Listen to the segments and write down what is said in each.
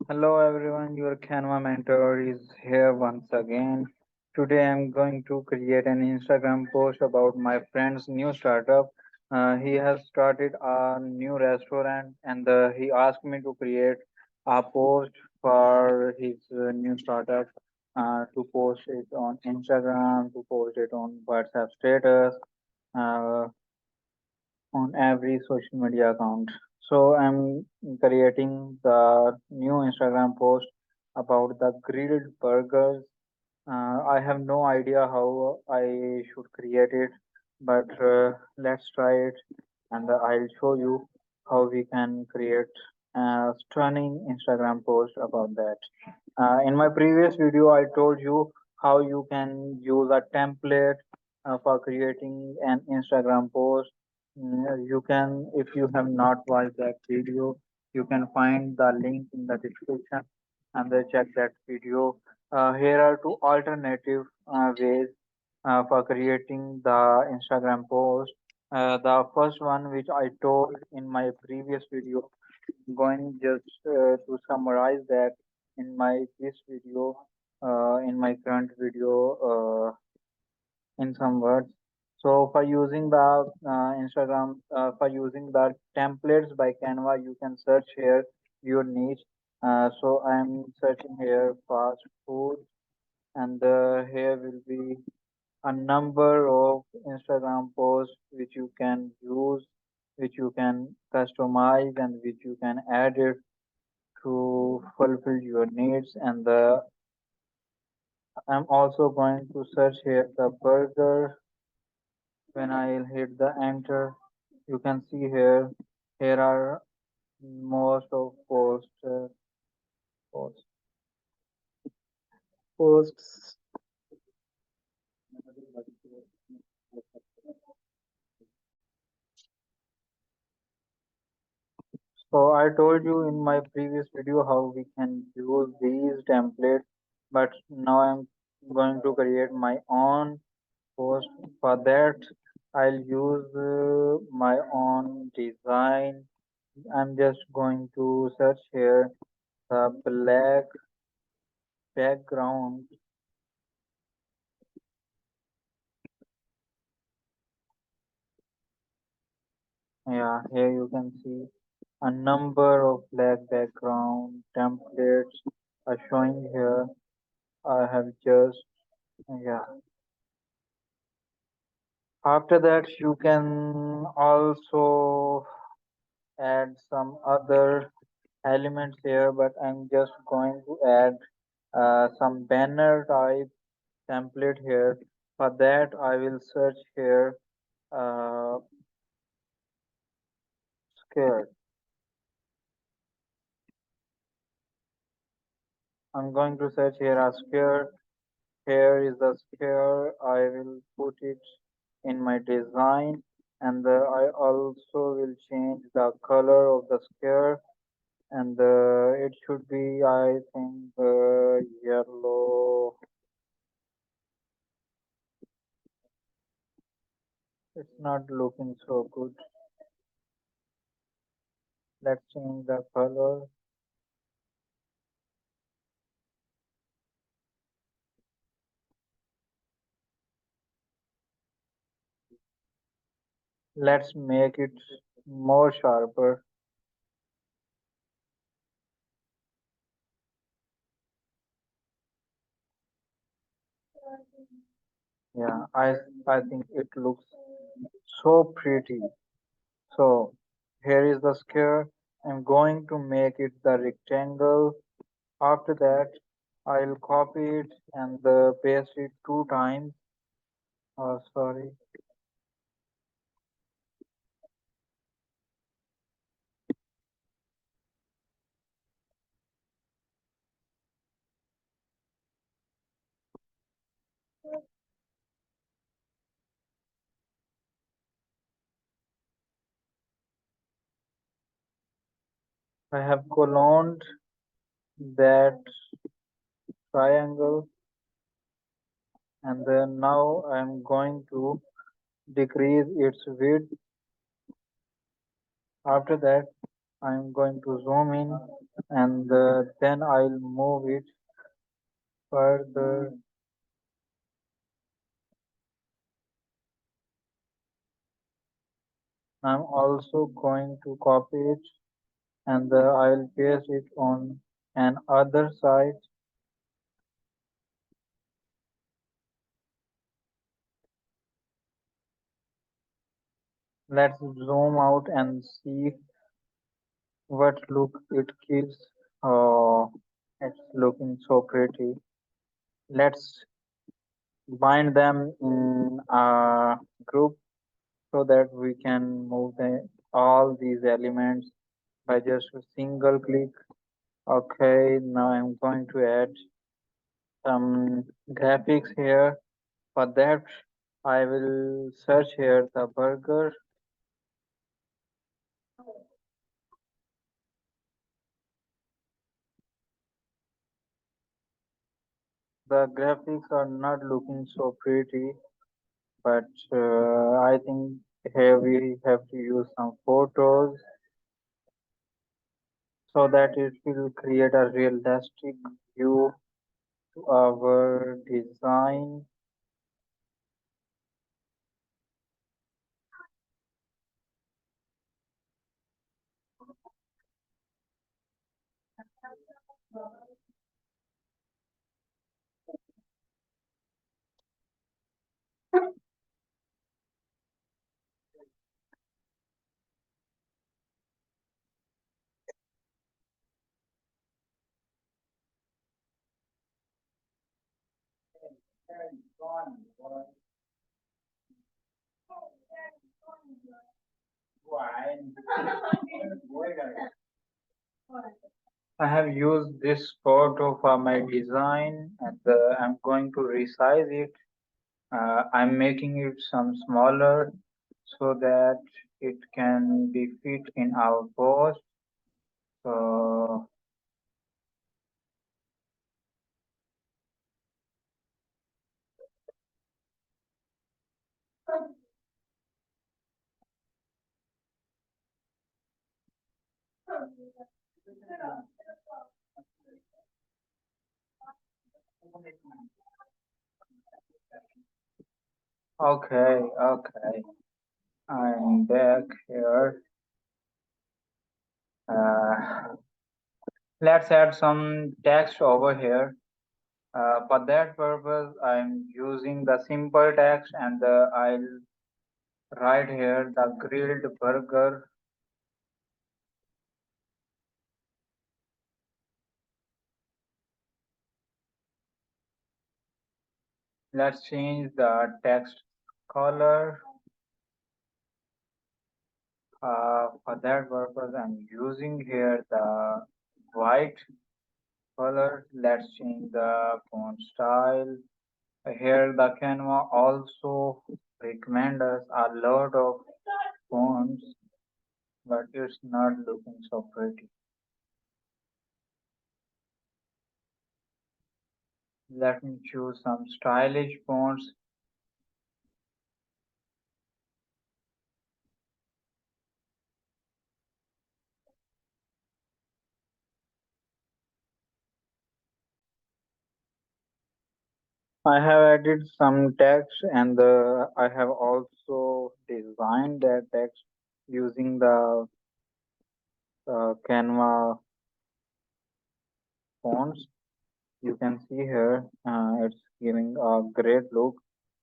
Hello everyone, your Canva-Mentor is here once again. Today I'm going to create an Instagram post about my friend's new startup. He has started a new restaurant and he asked me to create a post for his new startup, to post it on Instagram, to post it on WhatsApp status, uh, on every social media account. So I'm creating the new Instagram post about the grilled burgers. I have no idea how I should create it, but let's try it and I'll show you how we can create a stunning Instagram post about that. In my previous video, I told you how you can use a template for creating an Instagram post. You can, if you have not watched that video, you can find the link in the description and check that video. Here are two alternative ways for creating the Instagram post. The first one, which I told in my previous video, going just to summarize that in my this video, in my current video, in some words. So for using the Instagram, for using the templates by Canva, you can search here your niche. So I'm searching here fast food, and here will be a number of Instagram posts which you can use, which you can customize, and which you can add it to fulfill your needs. And I'm also going to search here the burger. When I'll hit the enter, you can see here are most of posts, posts. So I told you in my previous video how we can use these templates, but now I'm going to create my own post. For that, I'll use my own design. I'm just going to search here the black background. Yeah, here you can see a number of black background templates are showing here. I have just, yeah. After that, you can also add some other elements here, but I'm just going to add some banner type template here. For that, I will search here uh, square. I'm going to search here a square. Here is the square. I will put it in my design, and I also will change the color of the square, and it should be, I think, yellow. It's not looking so good. Let's change the color. Let's make it more sharper. Yeah, I think it looks so pretty. So here is the square. I'm going to make it the rectangle. After that, I'll copy it and paste it two times. Oh, sorry. I have coloned that triangle, and then now I'm going to decrease its width. After that, I'm going to zoom in and then I'll move it further. I'm also going to copy it and I'll paste it on an other side. Let's zoom out and see what look it gives. Oh, it's looking so pretty. Let's bind them in a group so that we can move all these elements by just a single click. Okay, now I'm going to add some graphics here. For that, I will search here the burger. The graphics are not looking so pretty, but I think here we have to use some photos so that it will create a realistic view to our design. I have used this photo for my design and I'm going to resize it. I'm making it some smaller so that it can be fit in our post. So, okay, okay. I'm back here. Uh, let's add some text over here. For that purpose, I'm using the simple text and I'll write here the grilled burger. Let's change the text color. For that purpose, I'm using here the white color. Let's change the font style. Here, the Canva also recommend us a lot of fonts, but it's not looking so pretty. Let me choose some stylish fonts. I have added some text and I have also designed that text using the Canva fonts. You can see here it's giving a great look.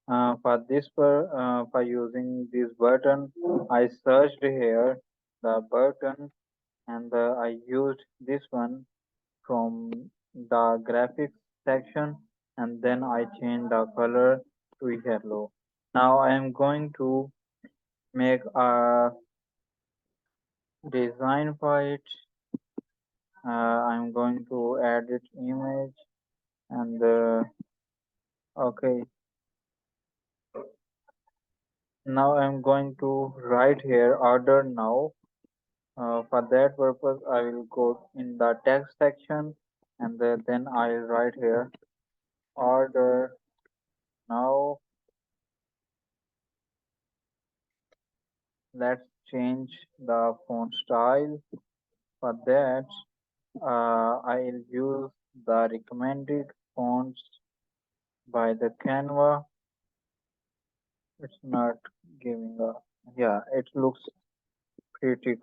For using this button, I searched here the button and I used this one from the graphics section and then I changed the color to yellow. Now I am going to make a design for it. I'm going to edit image and okay. Now I'm going to write here order now. For that purpose, I will go in the text section and then I'll write here order now. Let's change the font style for that. I'll use the recommended fonts by the Canva. It's not giving a, yeah, it looks pretty